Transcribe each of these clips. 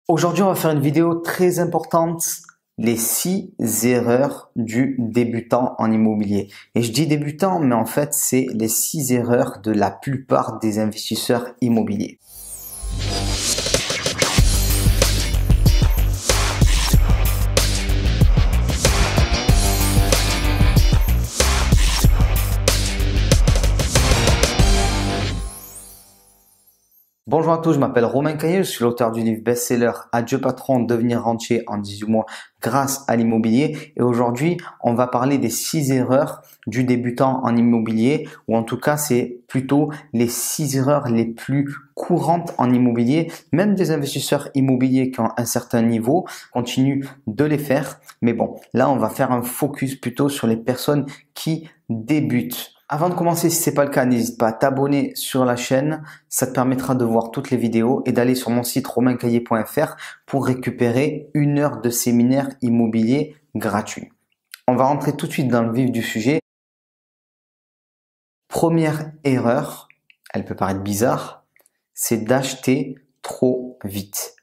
Aujourd'hui, on va faire une vidéo très importante, les 6 erreurs du débutant en immobilier. Et je dis débutant, mais en fait, c'est les 6 erreurs de la plupart des investisseurs immobiliers. Bonjour à tous, je m'appelle Romain Caillé, je suis l'auteur du livre best-seller Adieu patron, devenir rentier en 18 mois grâce à l'immobilier. Et aujourd'hui, on va parler des 6 erreurs du débutant en immobilier, ou en tout cas, c'est plutôt les 6 erreurs les plus courantes en immobilier. Même des investisseurs immobiliers qui ont un certain niveau continuent de les faire. Mais bon, là, on va faire un focus plutôt sur les personnes qui débutent. Avant de commencer, si ce n'est pas le cas, n'hésite pas à t'abonner sur la chaîne. Ça te permettra de voir toutes les vidéos et d'aller sur mon site romaincaillé.fr pour récupérer 1 heure de séminaire immobilier gratuit. On va rentrer tout de suite dans le vif du sujet. Première erreur, elle peut paraître bizarre, c'est d'acheter trop vite.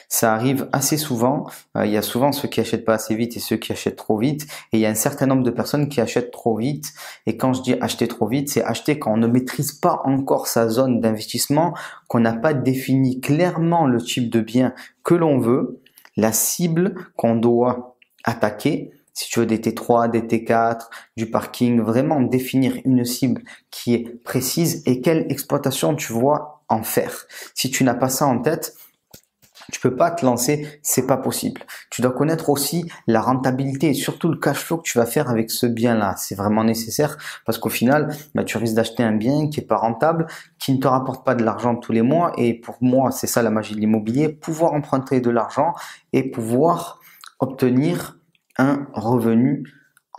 Ça arrive assez souvent, il y a souvent ceux qui achètent pas assez vite et ceux qui achètent trop vite, et il y a un certain nombre de personnes qui achètent trop vite. Et quand je dis acheter trop vite, c'est acheter quand on ne maîtrise pas encore sa zone d'investissement, qu'on n'a pas défini clairement le type de bien que l'on veut, la cible qu'on doit attaquer. Si tu veux des T3, des T4, du parking, vraiment définir une cible qui est précise et quelle exploitation tu vois en faire. Si tu n'as pas ça en tête, tu peux pas te lancer, c'est pas possible. Tu dois connaître aussi la rentabilité et surtout le cash flow que tu vas faire avec ce bien-là. C'est vraiment nécessaire parce qu'au final, tu risques d'acheter un bien qui est pas rentable, qui ne te rapporte pas de l'argent tous les mois. Et pour moi, c'est ça la magie de l'immobilier, pouvoir emprunter de l'argent et pouvoir obtenir un revenu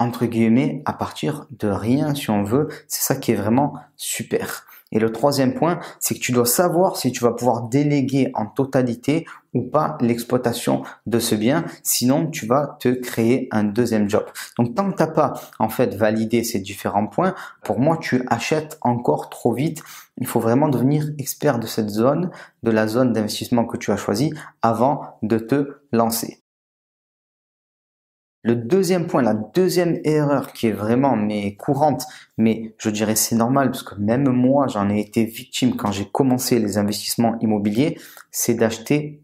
entre guillemets à partir de rien si on veut. C'est ça qui est vraiment super. Et le troisième point, c'est que tu dois savoir si tu vas pouvoir déléguer en totalité ou pas l'exploitation de ce bien. Sinon, tu vas te créer un deuxième job. Donc, tant que tu n'as pas en fait validé ces différents points, pour moi, tu achètes encore trop vite. Il faut vraiment devenir expert de cette zone, de la zone d'investissement que tu as choisie avant de te lancer. Le deuxième point, la deuxième erreur qui est vraiment courante, mais je dirais c'est normal parce que même moi j'en ai été victime quand j'ai commencé les investissements immobiliers, c'est d'acheter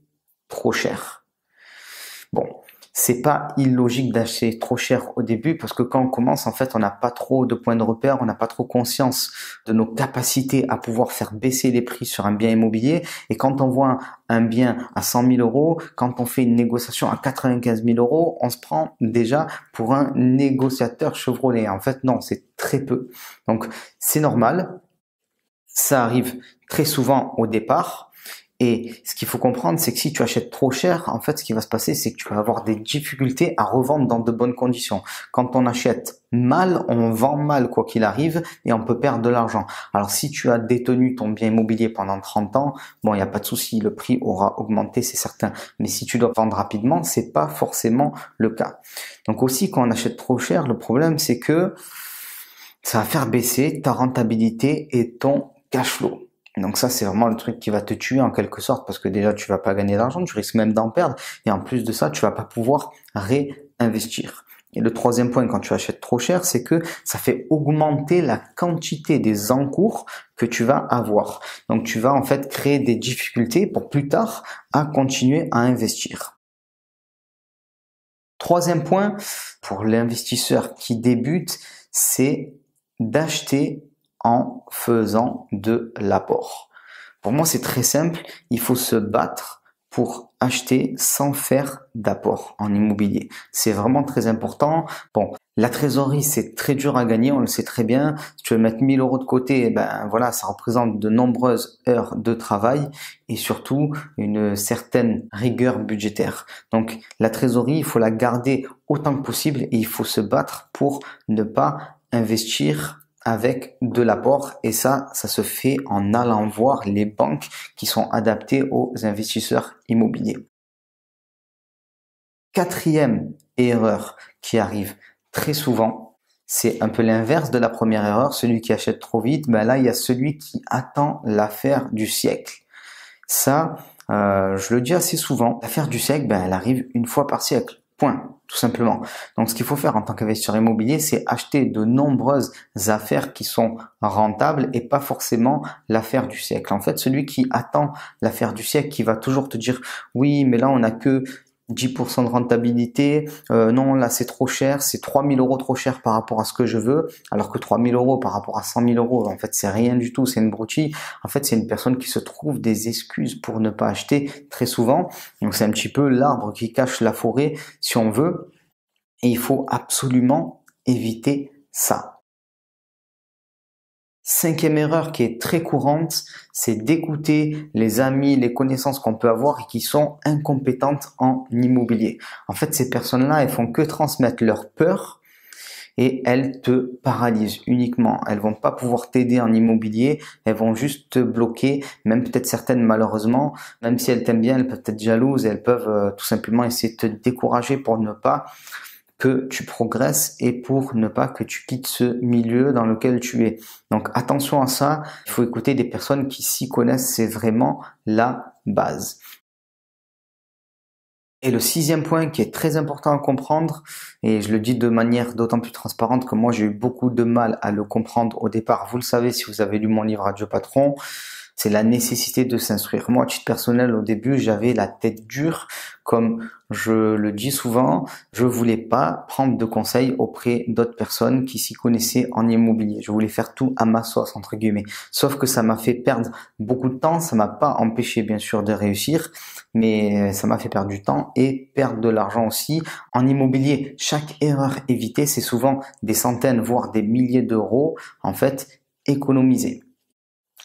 trop cher. Bon, c'est pas illogique d'acheter trop cher au début parce que quand on commence, en fait, on n'a pas trop de points de repère, on n'a pas trop conscience de nos capacités à pouvoir faire baisser les prix sur un bien immobilier. Et quand on voit un bien à 100 000 euros, quand on fait une négociation à 95 000 euros, on se prend déjà pour un négociateur chevronné. En fait, non, c'est très peu. Donc, c'est normal. Ça arrive très souvent au départ. Et ce qu'il faut comprendre, c'est que si tu achètes trop cher, en fait, ce qui va se passer, c'est que tu vas avoir des difficultés à revendre dans de bonnes conditions. Quand on achète mal, on vend mal quoi qu'il arrive et on peut perdre de l'argent. Alors, si tu as détenu ton bien immobilier pendant 30 ans, bon, il n'y a pas de souci, le prix aura augmenté, c'est certain. Mais si tu dois vendre rapidement, c'est pas forcément le cas. Donc aussi, quand on achète trop cher, le problème, c'est que ça va faire baisser ta rentabilité et ton cash flow. Donc ça, c'est vraiment le truc qui va te tuer en quelque sorte parce que déjà, tu vas pas gagner d'argent, tu risques même d'en perdre. Et en plus de ça, tu vas pas pouvoir réinvestir. Et le troisième point, quand tu achètes trop cher, c'est que ça fait augmenter la quantité des encours que tu vas avoir. Donc tu vas en fait créer des difficultés pour plus tard à continuer à investir. Troisième point, pour l'investisseur qui débute, c'est d'acheter en faisant de l'apport. Pour moi, c'est très simple. Il faut se battre pour acheter sans faire d'apport en immobilier. C'est vraiment très important. Bon, la trésorerie, c'est très dur à gagner, on le sait très bien. Si tu veux mettre 1000 euros de côté, ben voilà, ça représente de nombreuses heures de travail et surtout une certaine rigueur budgétaire. Donc, la trésorerie, il faut la garder autant que possible et il faut se battre pour ne pas investir avec de l'apport et ça se fait en allant voir les banques qui sont adaptées aux investisseurs immobiliers. Quatrième erreur qui arrive très souvent, c'est un peu l'inverse de la première erreur. Celui qui achète trop vite, ben là il y a celui qui attend l'affaire du siècle. Ça, je le dis assez souvent, l'affaire du siècle, elle arrive une fois par siècle. Point, tout simplement. Donc, ce qu'il faut faire en tant qu'investisseur immobilier, c'est acheter de nombreuses affaires qui sont rentables et pas forcément l'affaire du siècle. En fait, celui qui attend l'affaire du siècle, qui va toujours te dire, oui, mais là, on n'a que 10% de rentabilité, non, là, c'est trop cher, c'est 3 000 € trop cher par rapport à ce que je veux, alors que 3 000 € par rapport à 100 000 €, en fait, c'est rien du tout, c'est une broutille. En fait, c'est une personne qui se trouve des excuses pour ne pas acheter très souvent. Donc, c'est un petit peu l'arbre qui cache la forêt, si on veut. Et il faut absolument éviter ça. 5e erreur qui est très courante, c'est d'écouter les amis, les connaissances qu'on peut avoir et qui sont incompétentes en immobilier. En fait, ces personnes-là, elles font que transmettre leur peur et elles te paralysent uniquement. Elles vont pas pouvoir t'aider en immobilier, elles vont juste te bloquer, même peut-être certaines malheureusement, même si elles t'aiment bien, elles peuvent être jalouses et elles peuvent tout simplement essayer de te décourager pour ne pas que tu progresses et pour ne pas que tu quittes ce milieu dans lequel tu es. Donc attention à ça, il faut écouter des personnes qui s'y connaissent, c'est vraiment la base. Et le 6e point qui est très important à comprendre, et je le dis de manière d'autant plus transparente que moi j'ai eu beaucoup de mal à le comprendre au départ, vous le savez si vous avez lu mon livre Adieu Patron, c'est la nécessité de s'instruire. Moi, à titre personnel, au début, j'avais la tête dure. Comme je le dis souvent, je voulais pas prendre de conseils auprès d'autres personnes qui s'y connaissaient en immobilier. Je voulais faire tout à ma sauce, entre guillemets. Sauf que ça m'a fait perdre beaucoup de temps. Ça m'a pas empêché, bien sûr, de réussir, mais ça m'a fait perdre du temps et perdre de l'argent aussi. En immobilier, chaque erreur évitée, c'est souvent des centaines, voire des milliers d'euros, en fait, économisés.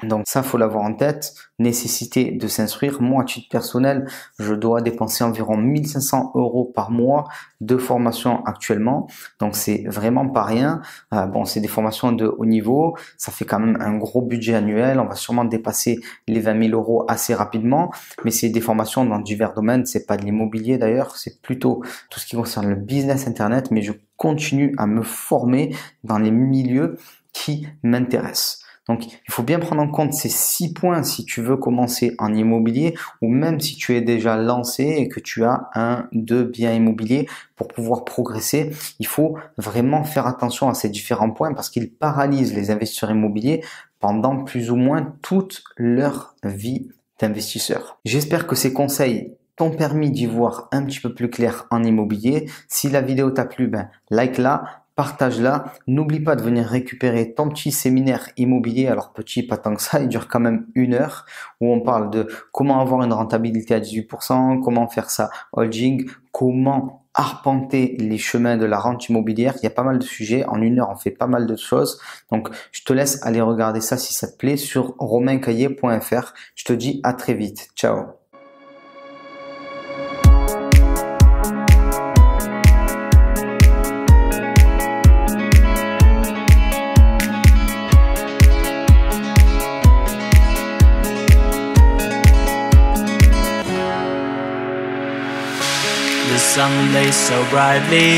Donc ça, faut l'avoir en tête, nécessité de s'instruire. Moi, à titre personnel, je dois dépenser environ 1 500 € par mois de formation actuellement. Donc c'est vraiment pas rien. Bon, c'est des formations de haut niveau, ça fait quand même un gros budget annuel. On va sûrement dépasser les 20 000 € assez rapidement, mais c'est des formations dans divers domaines. C'est pas de l'immobilier d'ailleurs, c'est plutôt tout ce qui concerne le business internet, mais je continue à me former dans les milieux qui m'intéressent. Donc, il faut bien prendre en compte ces 6 points si tu veux commencer en immobilier ou même si tu es déjà lancé et que tu as 1-2 biens immobiliers pour pouvoir progresser. Il faut vraiment faire attention à ces différents points parce qu'ils paralysent les investisseurs immobiliers pendant plus ou moins toute leur vie d'investisseur. J'espère que ces conseils t'ont permis d'y voir un petit peu plus clair en immobilier. Si la vidéo t'a plu, like-la. Partage-la. N'oublie pas de venir récupérer ton petit séminaire immobilier. Alors petit, pas tant que ça, il dure quand même 1 heure où on parle de comment avoir une rentabilité à 18%, comment faire ça holding, comment arpenter les chemins de la rente immobilière. Il y a pas mal de sujets. En 1 heure, on fait pas mal de choses. Donc, je te laisse aller regarder ça si ça te plaît sur romaincaillier.fr. Je te dis à très vite. Ciao. The sun lays so brightly.